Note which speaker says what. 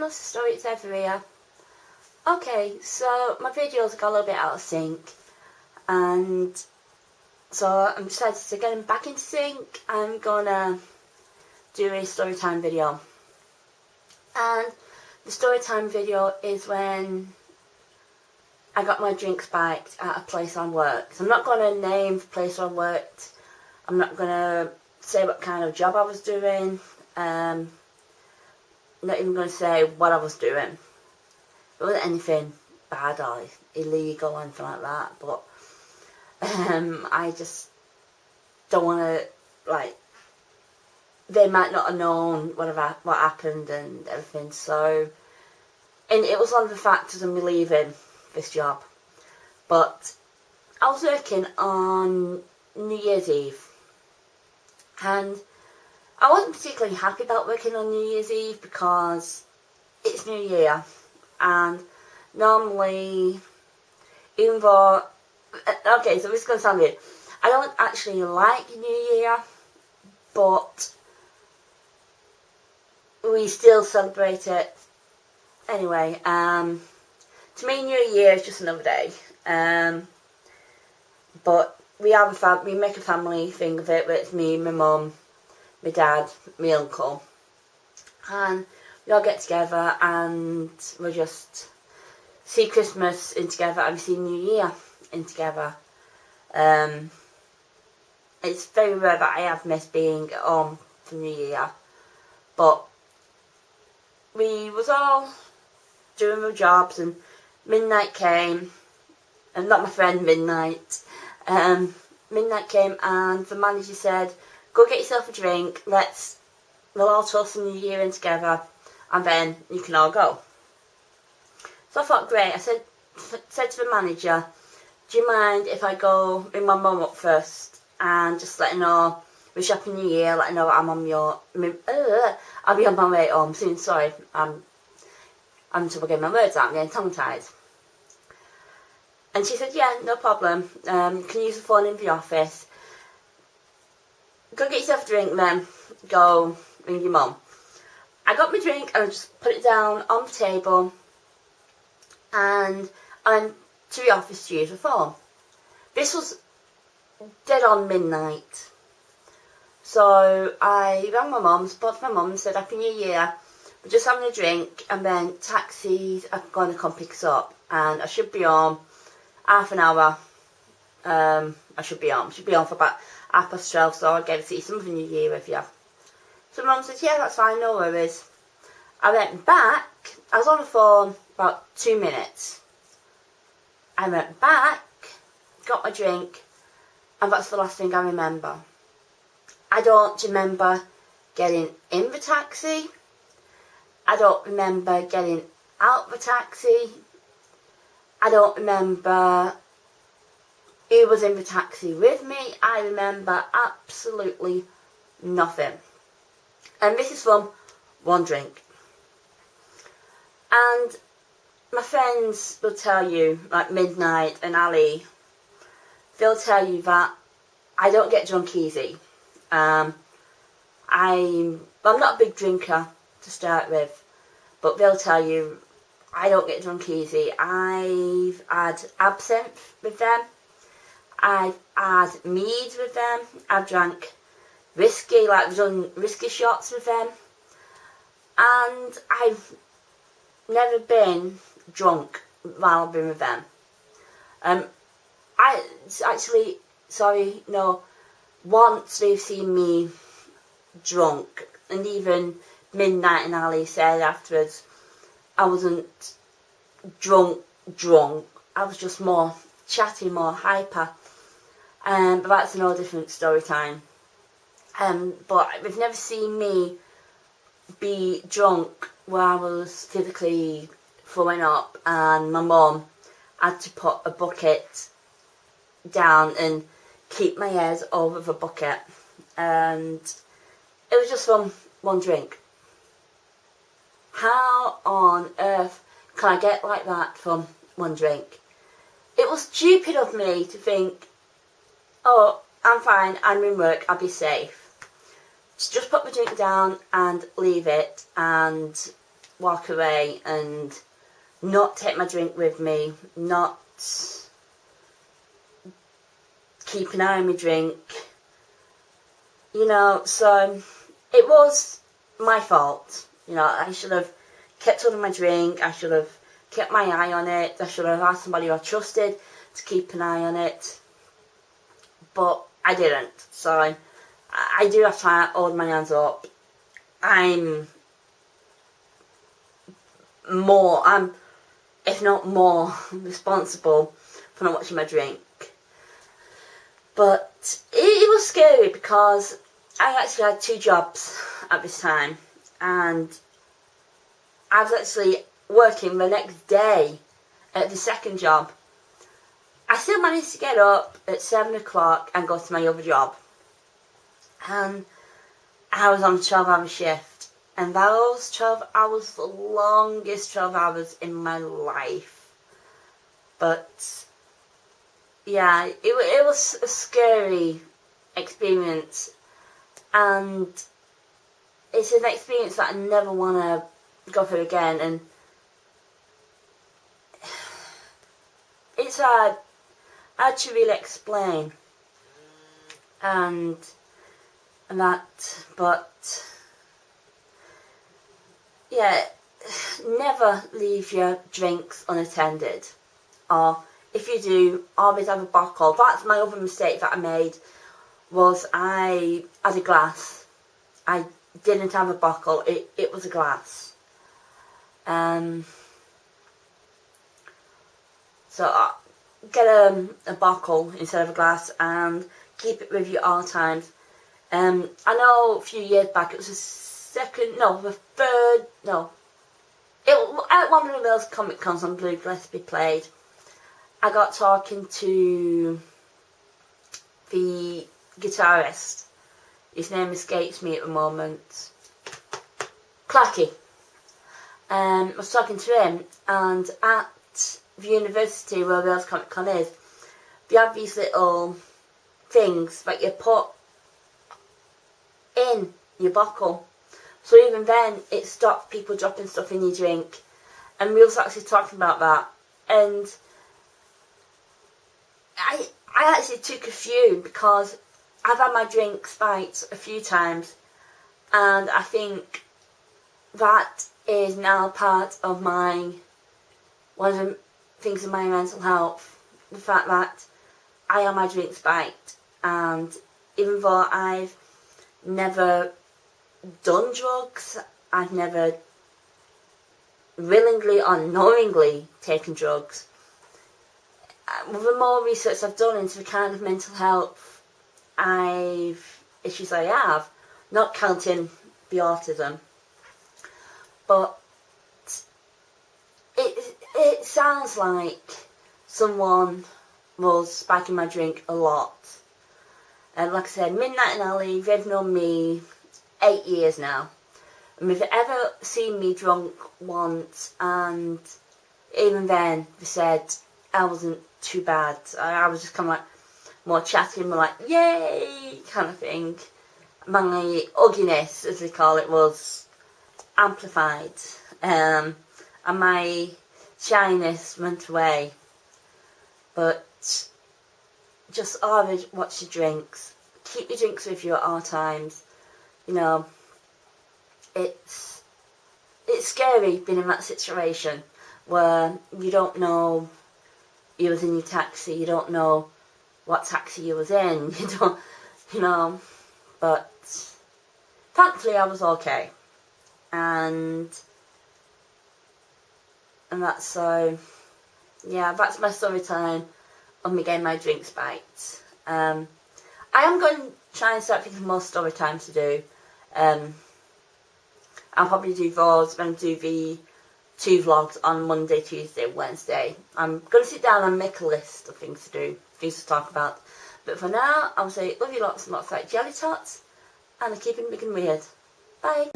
Speaker 1: Melissa Story, it's Eva here. Okay, so my videos got a little bit out of sync, and so I'm decided to get them back in sync. I'm gonna do a story time video, and the story time video is when I got my drink spiked at a place I worked. I'm not gonna name the place I worked. I'm not gonna say what kind of job I was doing. I'm not even going to say what I was doing. It wasn't anything bad or illegal or anything like that, but I just don't want to, like, they might not have known what happened and everything, so, and it was one of the factors of me leaving this job. But I was working on New Year's Eve, and I wasn't particularly happy about working on New Year's Eve because it's New Year, and normally, even though, okay, so this is going to sound weird, I don't actually like New Year, but we still celebrate it anyway. To me, New Year is just another day, but we make a family thing of it, where it's me, my mum, my dad, my uncle, and we all get together and we just see Christmas in together and we see New Year in together. It's very rare that I have missed being at home for New Year, but we was all doing our jobs and midnight came, and not my friend Midnight, midnight came and the manager said, go get yourself a drink, we'll all toast the New Year in together, and then you can all go. So I thought, great. I said to the manager, do you mind if I go with my mum up first and just let her know we're shopping New Year, let her know I'm on I'll be on my way home soon, sorry, I'm trouble getting my words out, I'm getting tongue tied. And she said, yeah, no problem, you can use the phone in the office. Go get yourself a drink then, go ring your mum. I got my drink and I just put it down on the table and I went to the office to use the phone. This was dead on midnight. So I rang my mum, spoke to my mum and said, Happy New Year, we're just having a drink and then taxis are going to come pick us up and I should be home half an hour. I should be home for about 12:30, so I'll get to see some of the New Year with you. So mum said, yeah, that's fine, no worries. I went back, I was on the phone about 2 minutes. I went back, got my drink, and that's the last thing I remember. I don't remember getting in the taxi. I don't remember getting out the taxi. I don't remember who was in the taxi with me. I remember absolutely nothing. And this is from one drink. And my friends will tell you, like Midnight and Ali, they'll tell you that I don't get drunk easy. I'm not a big drinker to start with, but they'll tell you I don't get drunk easy. I've had absinthe with them. I've had mead with them. I've drank whiskey, like we've done whiskey shots with them. And I've never been drunk while I've been with them. Once they've seen me drunk, and even Midnight and Ali said afterwards, I wasn't drunk, I was just more chatty, more hyper. But that's a no different story time. But they've never seen me be drunk where I was physically throwing up and my mum had to put a bucket down and keep my head over the bucket. And it was just from one drink. How on earth can I get like that from one drink? It was stupid of me to think, oh, I'm fine, I'm in work, I'll be safe. Just put my drink down and leave it, and walk away and not take my drink with me, not keep an eye on my drink, you know. So it was my fault, you know. I should have kept hold of my drink, I should have kept my eye on it, I should have asked somebody who I trusted to keep an eye on it, but I didn't. So I do have to hold my hands up. I'm if not more responsible for not watching my drink. But it was scary because I actually had 2 jobs at this time, and I was actually working the next day at the second job. I still managed to get up at 7 o'clock and go to my other job. And I was on a 12-hour shift. And those 12 hours, the longest 12 hours in my life. But yeah, it was a scary experience. And it's an experience that I never want to go through again. And it's hard to really explain. And that, but yeah, never leave your drinks unattended, or if you do, always have a bottle. That's my other mistake that I made, was I had a glass. I didn't have a bottle, it was a glass. So get a bottle instead of a glass and keep it with you at all times. I know a few years back, it was at one of those Comic Cons on Blue Gillespie played, I got talking to the guitarist. His name escapes me at the moment. Clacky. I was talking to him, and at the university where Wales Comic Con is, they have these little things that you put in your bottle. So even then, it stopped people dropping stuff in your drink. And we was actually talking about that. And I actually took a few, because I've had my drink spiked a few times. And I think that is now part of one of the things in my mental health. The fact that I have my drink spiked. And even though I've never done drugs, I've never willingly or knowingly taken drugs, with the more research I've done into the kind of mental health issues I have, not counting the autism, but it sounds like someone was spiking my drink a lot. And like I said, Midnight and Ali, they've known me 8 years now. And they've ever seen me drunk once, and even then they said I wasn't too bad. I was just kind of like more chatty, more like yay kind of thing. My ugliness, as they call it, was amplified, and my shyness went away. But just always watch your drinks. Keep your drinks with you at all times. You know, it's scary being in that situation where you don't know you was in your taxi, you don't know what taxi you was in, you don't, you know, but thankfully I was okay. And that's so, yeah, that's my story time of me getting my drinks spiked. I am going to try and start thinking more story times to do. I'll probably do those when I do the 2 vlogs on Monday, Tuesday, Wednesday. I'm going to sit down and make a list of things to do, things to talk about. But for now, I'll say love you lots and lots like jelly tots, and keep it big and weird. Bye.